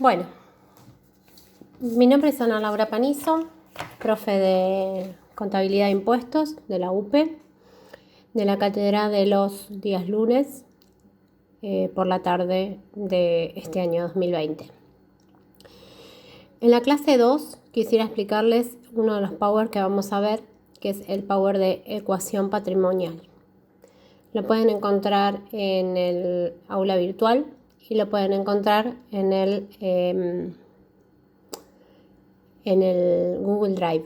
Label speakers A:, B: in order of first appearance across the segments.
A: Bueno, mi nombre es Ana Laura Panizo, profe de Contabilidad e Impuestos de la UPE, de la cátedra de los días lunes por la tarde de este año 2020. En la clase 2 quisiera explicarles uno de los power que vamos a ver, que es el power de ecuación patrimonial. Lo pueden encontrar en el aula virtual y lo pueden encontrar en el Google Drive.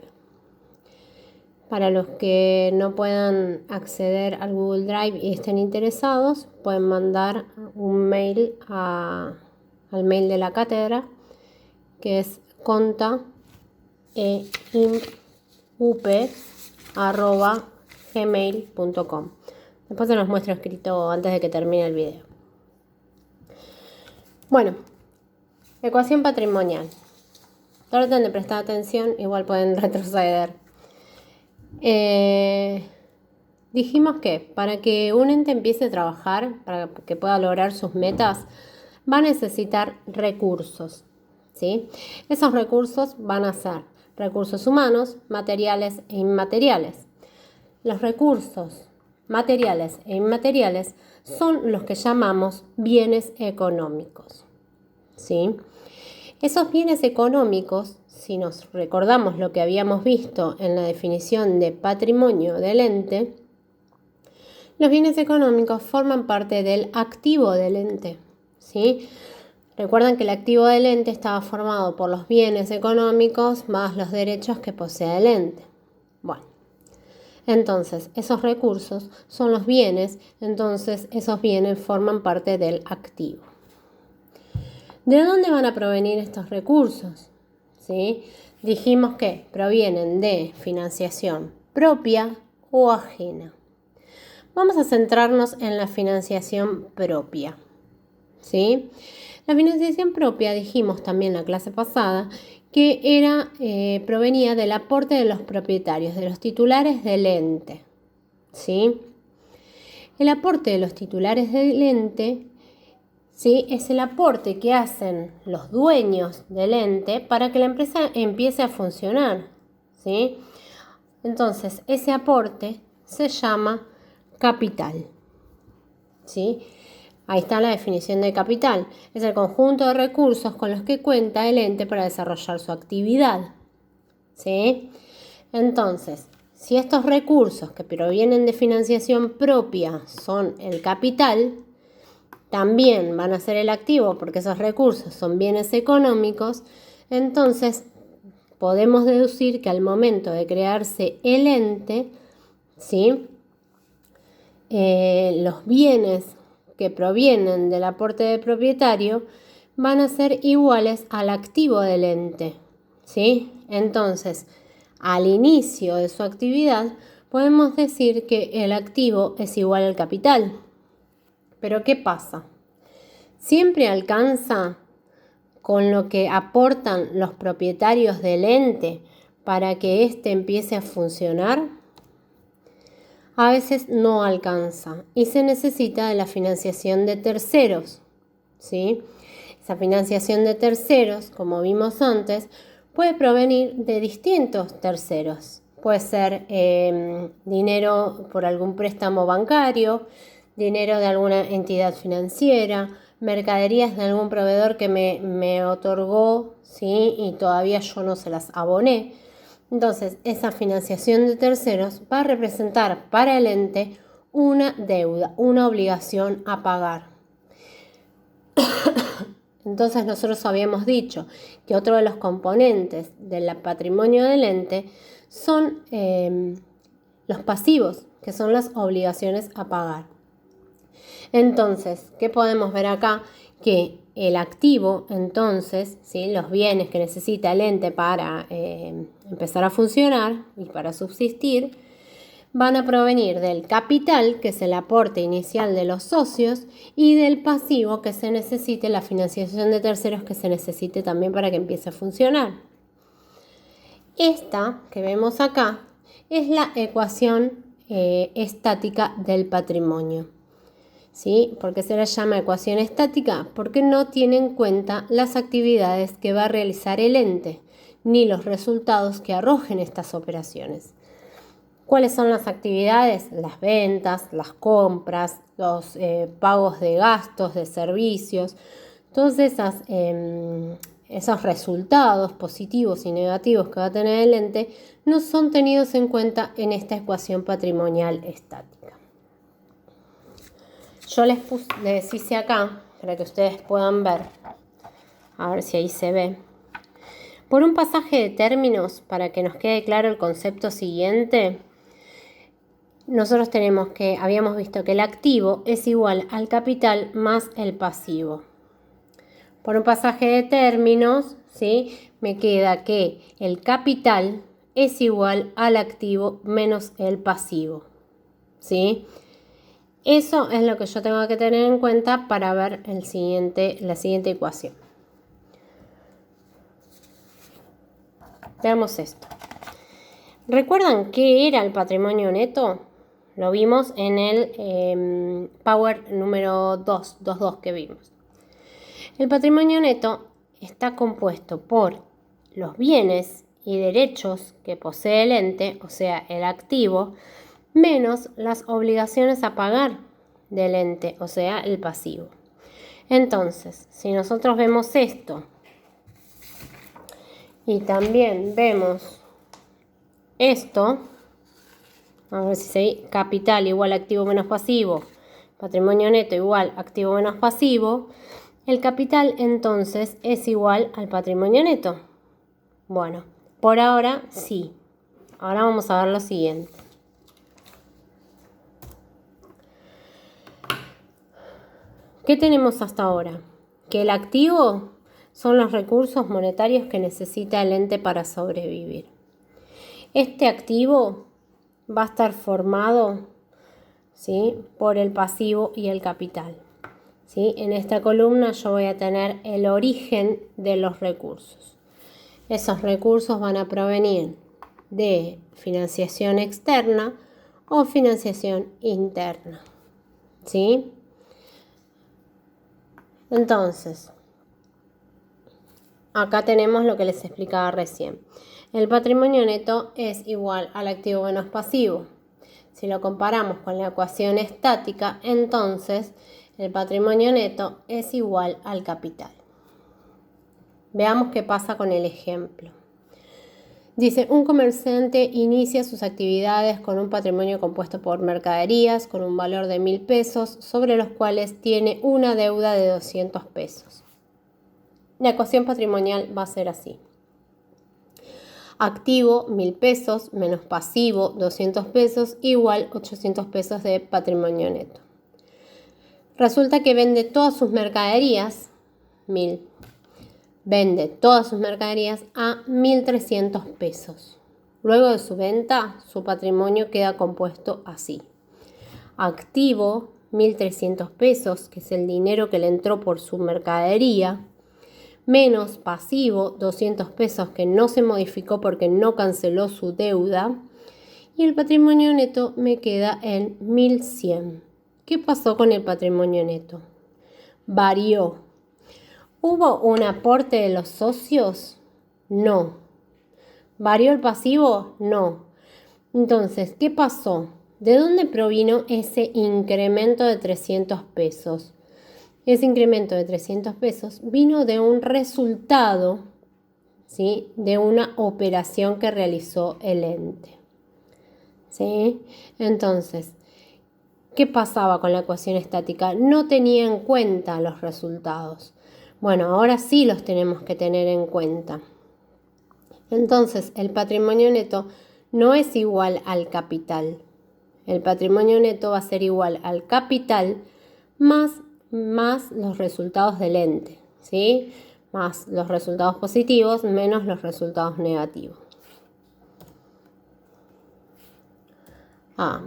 A: Para los que no puedan acceder al Google Drive y estén interesados, pueden mandar un mail al mail de la cátedra, que es contaeup@gmail.com. Después se los muestro escrito antes de que termine el video. Bueno, ecuación patrimonial. Traten de prestar atención, igual pueden retroceder. Dijimos que para que un ente empiece a trabajar, para que pueda lograr sus metas, va a necesitar recursos, ¿sí? Esos recursos van a ser recursos humanos, materiales e inmateriales. Los recursos materiales e inmateriales son los que llamamos bienes económicos, ¿sí? Esos bienes económicos, si nos recordamos lo que habíamos visto en la definición de patrimonio del ente, los bienes económicos forman parte del activo del ente, ¿sí? Recuerden que el activo del ente estaba formado por los bienes económicos más los derechos que posee el ente. Bueno, entonces esos recursos son los bienes, entonces esos bienes forman parte del activo. ¿De dónde van a provenir estos recursos? ¿Sí? Dijimos que provienen de financiación propia o ajena. Vamos a centrarnos en la financiación propia, ¿sí? La financiación propia, dijimos también en la clase pasada, que provenía del aporte de los propietarios, de los titulares del ente, ¿sí? El aporte de los titulares del ente, ¿sí?, es el aporte que hacen los dueños del ente para que la empresa empiece a funcionar, ¿sí? Entonces, ese aporte se llama capital, ¿sí? Ahí está la definición de capital. Es el conjunto de recursos con los que cuenta el ente para desarrollar su actividad, ¿sí? Entonces, si estos recursos que provienen de financiación propia son el capital, también van a ser el activo porque esos recursos son bienes económicos, entonces podemos deducir que al momento de crearse el ente, ¿sí?, los bienes que provienen del aporte del propietario van a ser iguales al activo del ente, ¿sí? Entonces, al inicio de su actividad, podemos decir que el activo es igual al capital. Pero ¿qué pasa? ¿Siempre alcanza con lo que aportan los propietarios del ente para que éste empiece a funcionar? A veces no alcanza y se necesita de la financiación de terceros, ¿sí? Esa financiación de terceros, como vimos antes, puede provenir de distintos terceros. Puede ser dinero por algún préstamo bancario, dinero de alguna entidad financiera, mercaderías de algún proveedor que me otorgó, ¿sí?, y todavía yo no se las aboné. Entonces, esa financiación de terceros va a representar para el ente una deuda, una obligación a pagar. Entonces, nosotros habíamos dicho que otro de los componentes del patrimonio del ente son los pasivos, que son las obligaciones a pagar. Entonces, ¿qué podemos ver acá? Que el activo, entonces, ¿sí?, los bienes que necesita el ente para empezar a funcionar y para subsistir, van a provenir del capital, que es el aporte inicial de los socios, y del pasivo, que se necesite, la financiación de terceros que se necesite también para que empiece a funcionar. Esta que vemos acá es la ecuación estática del patrimonio. ¿sí? ¿Por qué se la llama ecuación estática? Porque no tiene en cuenta las actividades que va a realizar el ente, ni los resultados que arrojen estas operaciones. ¿Cuáles son las actividades? Las ventas, las compras, los pagos de gastos, de servicios, todos esos resultados positivos y negativos que va a tener el ente no son tenidos en cuenta en esta ecuación patrimonial estática. Yo les hice acá, para que ustedes puedan ver, a ver si ahí se ve, por un pasaje de términos, para que nos quede claro el concepto siguiente. Nosotros habíamos visto que el activo es igual al capital más el pasivo. Por un pasaje de términos, ¿sí? Me queda que el capital es igual al activo menos el pasivo, ¿sí? Eso es lo que yo tengo que tener en cuenta para ver la siguiente ecuación. Veamos esto. ¿Recuerdan qué era el patrimonio neto? Lo vimos en el Power número 2.2.2 que vimos. El patrimonio neto está compuesto por los bienes y derechos que posee el ente, o sea, el activo, menos las obligaciones a pagar del ente, o sea, el pasivo. Entonces, si nosotros vemos esto y también vemos esto, a ver si se capital igual activo menos pasivo, patrimonio neto igual activo menos pasivo, el capital entonces es igual al patrimonio neto. Bueno, por ahora sí. Ahora vamos a ver lo siguiente. ¿Qué tenemos hasta ahora? Que el activo son los recursos monetarios que necesita el ente para sobrevivir. Este activo va a estar formado, ¿sí?, por el pasivo y el capital, ¿sí? En esta columna yo voy a tener el origen de los recursos. Esos recursos van a provenir de financiación externa o financiación interna, ¿sí? Entonces, acá tenemos lo que les explicaba recién. El patrimonio neto es igual al activo menos pasivo. Si lo comparamos con la ecuación estática, entonces el patrimonio neto es igual al capital. Veamos qué pasa con el ejemplo. Dice, un comerciante inicia sus actividades con un patrimonio compuesto por mercaderías con un valor de 1.000 pesos, sobre los cuales tiene una deuda de 200 pesos. La ecuación patrimonial va a ser así. Activo 1.000 pesos menos pasivo 200 pesos igual 800 pesos de patrimonio neto. Resulta que vende todas sus mercaderías, 1.000. Vende todas sus mercaderías a 1.300 pesos. Luego de su venta, su patrimonio queda compuesto así. Activo, 1.300 pesos, que es el dinero que le entró por su mercadería, menos pasivo, 200 pesos, que no se modificó porque no canceló su deuda, y el patrimonio neto me queda en 1.100. ¿Qué pasó con el patrimonio neto? Varió. ¿Hubo un aporte de los socios? No. ¿Varió el pasivo? No. Entonces, ¿qué pasó? ¿De dónde provino ese incremento de 300 pesos? Ese incremento de 300 pesos vino de un resultado, ¿sí?, de una operación que realizó el ente, ¿sí? Entonces, ¿qué pasaba con la ecuación estática? No tenía en cuenta los resultados. Bueno, ahora sí los tenemos que tener en cuenta. Entonces, el patrimonio neto no es igual al capital. El patrimonio neto va a ser igual al capital más los resultados del ente, ¿sí? Más los resultados positivos menos los resultados negativos.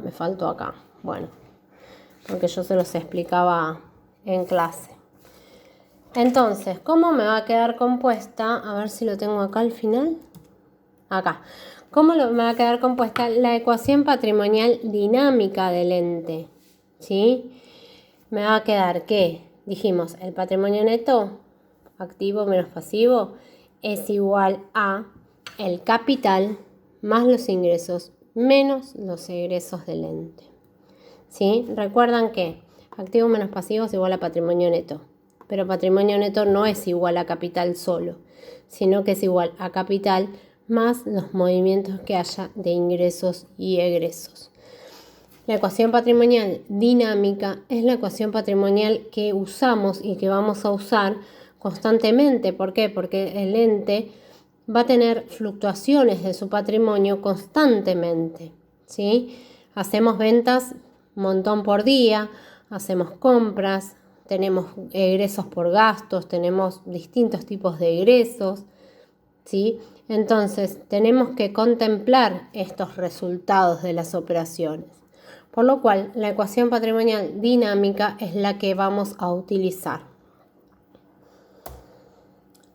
A: Me faltó acá. Bueno, porque yo se los explicaba en clase. Entonces, ¿cómo me va a quedar compuesta? A ver si lo tengo acá al final. Acá. ¿Cómo me va a quedar compuesta la ecuación patrimonial dinámica del ente? ¿Sí? me va a quedar que, dijimos, el patrimonio neto, activo menos pasivo, es igual a el capital más los ingresos menos los egresos del ente. ¿Sí? Recuerdan que activo menos pasivo es igual a patrimonio neto, pero patrimonio neto no es igual a capital solo, sino que es igual a capital más los movimientos que haya de ingresos y egresos. La ecuación patrimonial dinámica es la ecuación patrimonial que usamos y que vamos a usar constantemente. ¿Por qué? Porque el ente va a tener fluctuaciones de su patrimonio constantemente, ¿sí? Hacemos ventas un montón por día, hacemos compras, tenemos egresos por gastos, tenemos distintos tipos de egresos, ¿sí? Entonces, tenemos que contemplar estos resultados de las operaciones. Por lo cual, la ecuación patrimonial dinámica es la que vamos a utilizar.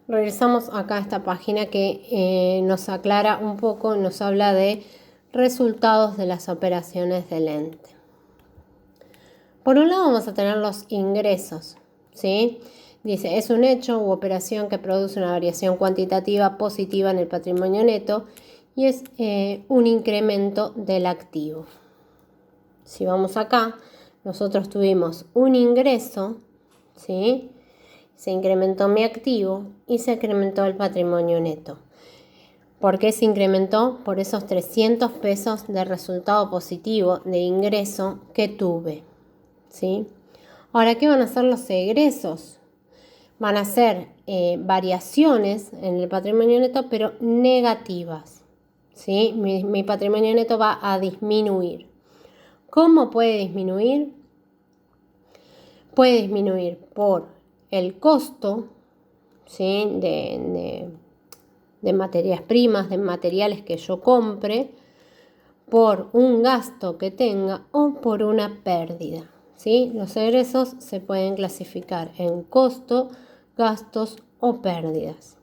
A: Regresamos acá a esta página que nos aclara un poco, nos habla de resultados de las operaciones del ente. Por un lado vamos a tener los ingresos, ¿sí? Dice, es un hecho u operación que produce una variación cuantitativa positiva en el patrimonio neto y es un incremento del activo. Si vamos acá, nosotros tuvimos un ingreso, ¿sí? Se incrementó mi activo y se incrementó el patrimonio neto. ¿Por qué se incrementó? Por esos 300 pesos de resultado positivo de ingreso que tuve, ¿sí? Ahora, ¿qué van a hacer los egresos? Van a ser variaciones en el patrimonio neto, pero negativas, ¿sí? Mi patrimonio neto va a disminuir. ¿Cómo puede disminuir? Puede disminuir por el costo, ¿sí? de materias primas, de materiales que yo compre, por un gasto que tenga o por una pérdida, ¿sí? Los egresos se pueden clasificar en costo, gastos o pérdidas.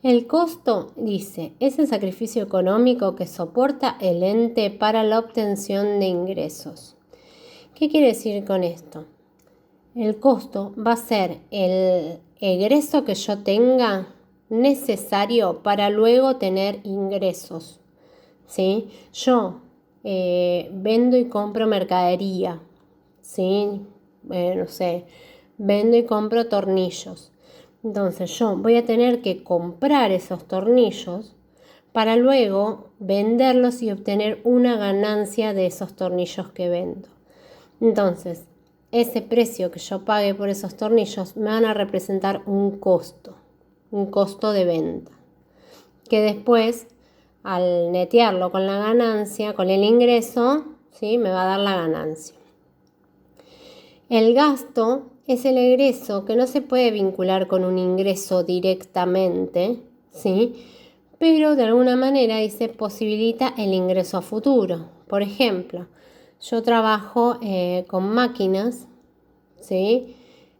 A: El costo, dice, es el sacrificio económico que soporta el ente para la obtención de ingresos. ¿Qué quiere decir con esto? El costo va a ser el egreso que yo tenga necesario para luego tener ingresos, ¿sí? Yo vendo y compro mercadería, ¿sí? No sé, vendo y compro tornillos. Entonces yo voy a tener que comprar esos tornillos para luego venderlos y obtener una ganancia de esos tornillos que vendo. Entonces, ese precio que yo pague por esos tornillos me van a representar un costo de venta, que después, al netearlo con la ganancia, con el ingreso, ¿sí? Me va a dar la ganancia. El gasto es el egreso que no se puede vincular con un ingreso directamente, ¿sí? Pero de alguna manera dice posibilita el ingreso a futuro. Por ejemplo, yo trabajo con máquinas, ¿sí?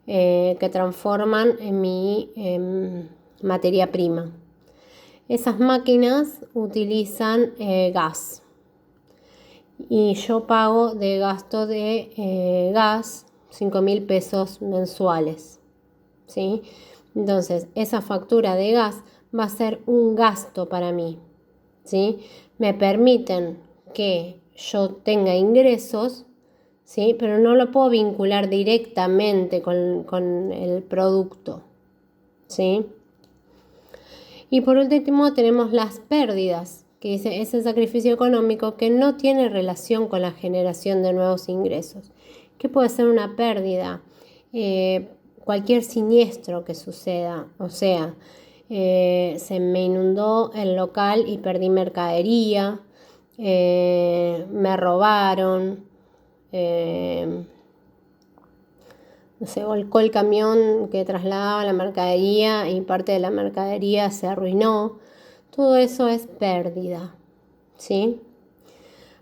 A: Que transforman en mi materia prima. Esas máquinas utilizan gas y yo pago de gasto de gas 5.000 pesos mensuales, ¿sí? Entonces, esa factura de gas va a ser un gasto para mí, ¿sí? Me permiten que yo tenga ingresos, ¿sí? Pero no lo puedo vincular directamente con el producto, ¿sí? Y por último tenemos las pérdidas, que dice es el sacrificio económico que no tiene relación con la generación de nuevos ingresos. ¿Qué puede ser una pérdida? Cualquier siniestro que suceda, o sea, se me inundó el local y perdí mercadería, me robaron, no sé, volcó el camión que trasladaba la mercadería y parte de la mercadería se arruinó. Todo eso es pérdida, ¿sí?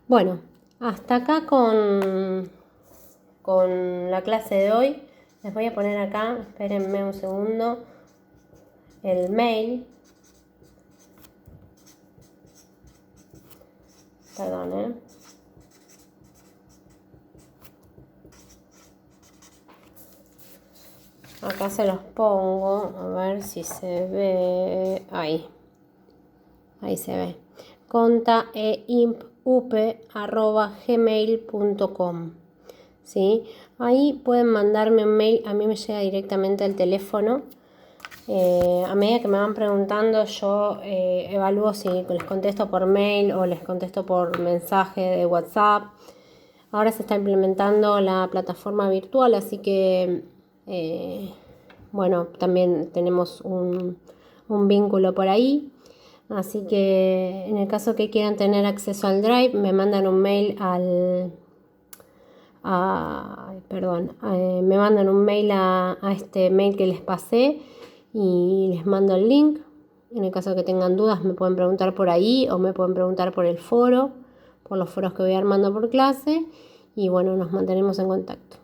A: Bueno, hasta acá con la clase de hoy. Les voy a poner acá, espérenme un segundo, el mail. Perdón, Acá se los pongo, a ver si se ve. Ahí se ve. contaeimpupe@gmail.com. ¿Sí? Ahí pueden mandarme un mail, a mí me llega directamente al teléfono. A medida que me van preguntando, yo evalúo si les contesto por mail o les contesto por mensaje de WhatsApp. Ahora se está implementando la plataforma virtual, así que bueno, también tenemos un vínculo por ahí. Así que en el caso que quieran tener acceso al Drive, me mandan un mail me mandan un mail a este mail que les pasé y les mando el link. En el caso que tengan dudas, me pueden preguntar por ahí o me pueden preguntar por el foro, por los foros que voy armando por clase. Y bueno, nos mantenemos en contacto.